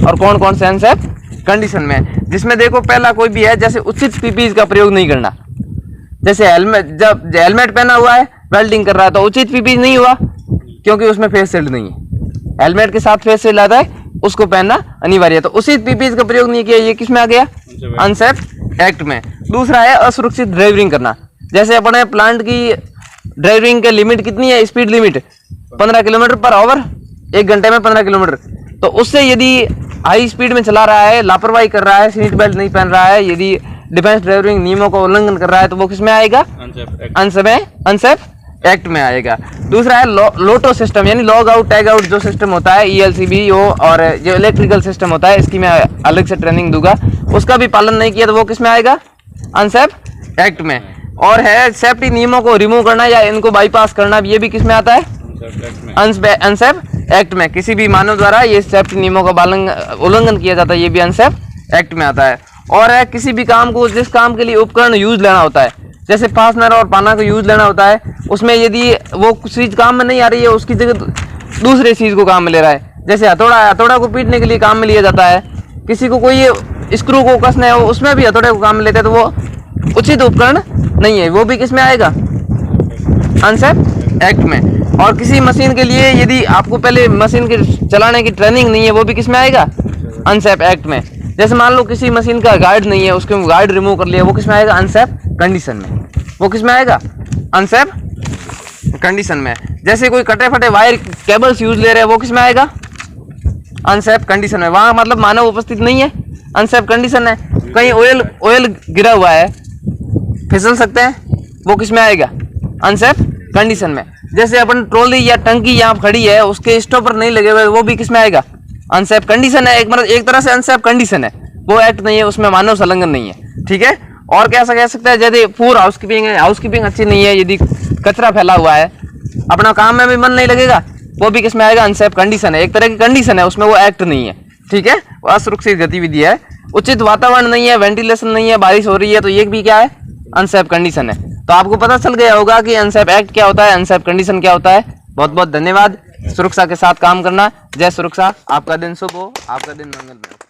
और कौन कौन से अनसेफ कंडीशन में, जिसमें देखो पहला कोई भी है, जैसे उचित पीपीई का प्रयोग नहीं करना। जैसे हेलमेट, जब हेलमेट पहना हुआ है, वेल्डिंग कर रहा है, तो उचित पीपीई नहीं हुआ क्योंकि उसमें फेस शील्ड नहीं है। हेलमेट के साथ फेस शील्ड आता है, उसको पहनना अनिवार्य है। तो उचित पीपीई का प्रयोग नहीं किया, ये किस में आ गया? अनसेफ एक्ट में। दूसरा है असुरक्षित ड्राइविंग करना। जैसे अपने प्लांट की ड्राइविंग के लिमिट कितनी है? Speed limit 15 kilometre per hour, 1 घंटे में 15 किलोमीटर। तो उससे यदि हाई स्पीड में चला रहा है, लापरवाही कर रहा है, सीट बेल्ट नहीं पहन रहा है, यदि डिफेंस ड्राइविंग नियमों का उल्लंघन कर रहा है, तो वो किस में आएगा? अनसेफ एक्ट में आएगा। दूसरा है लोटो सिस्टम, यानी लॉग आउट टैग आउट जो सिस्टम होता है, ELCB और जो इलेक्ट्रिकल सिस्टम होता है, इसकी मैं अलग से ट्रेनिंग दूंगा, उसका भी पालन नहीं किया तो वो किस में आएगा? अनसेफ एक्ट में। और है सेफ्टी नियमों को रिमूव करना या इनको बाईपास करना, ये भी किस में आता है? अनसेफ एक्ट में। किसी भी मानव द्वारा ये सेफ्टी नियमों का उल्लंघन किया जाता है, ये भी अनसेफ एक्ट में आता है। और है किसी भी काम को, जिस काम के लिए उपकरण यूज लेना होता है, जैसे फास्टनर और पाना का यूज लेना होता है, उसमें यदि वो चीज काम में नहीं आ रही है, उसकी जगह दूसरे चीज को काम में ले रहा है, जैसे हथौड़ा है, हथौड़ा को पीटने के लिए काम में लिया जाता है। किसी को कोई स्क्रू को कसना है, उसमें भी हथौड़े को काम में लेते हैं, तो वो उचित उपकरण नहीं है, वो भी किस में आएगा? अनसेफ एक्ट में। और किसी मशीन के लिए यदि आपको पहले मशीन के चलाने की ट्रेनिंग नहीं है, वो भी किस में आएगा? अनसेफ एक्ट में। जैसे मान लो किसी मशीन का गार्ड नहीं है, उसके गार्ड रिमूव कर लिया, वो किस में आएगा? अनसेफ कंडीशन में। वो किस में आएगा? अनसेफ कंडीशन में। जैसे कोई कटे फटे वायर केबल्स यूज ले रहे हैं, वो किस में आएगा? अनसेफ कंडीशन में। वहां मतलब मानव उपस्थित नहीं है, अनसेफ कंडीशन है। कहीं ऑयल गिरा हुआ है, फिसल सकते हैं, वो किस में आएगा? अनसेफ कंडीशन में। जैसे अपन ट्रॉली या टंकी यहाँ खड़ी है, उसके स्टॉपर नहीं लगे हुए, वो भी किस में आएगा? अनसेफ कंडीशन है। एक तरह से अनसेफ कंडीशन है, वो एक्ट नहीं है, उसमें मानव संलग्न नहीं है। ठीक है। और कैसा कह सकता है, यदि पूर हाउसकीपिंग है, हाउसकीपिंग अच्छी नहीं है, यदि कचरा फैला हुआ है, अपना काम में भी मन नहीं लगेगा, वो भी किस में आएगा? अनसेफ कंडीशन है। एक तरह की कंडीशन है, उसमें वो एक्ट नहीं है। ठीक है। वो असुरक्षित गतिविधि है। उचित वातावरण नहीं है, वेंटिलेशन नहीं है, बारिश हो रही है, तो ये भी क्या है? अनसेफ कंडीशन है। तो आपको पता चल गया होगा कि अनसेफ एक्ट क्या होता है, अनसेफ कंडीशन क्या होता है। बहुत बहुत धन्यवाद। सुरक्षा के साथ काम करना। जय सुरक्षा। आपका दिन शुभ हो, आपका दिन मंगलमय हो।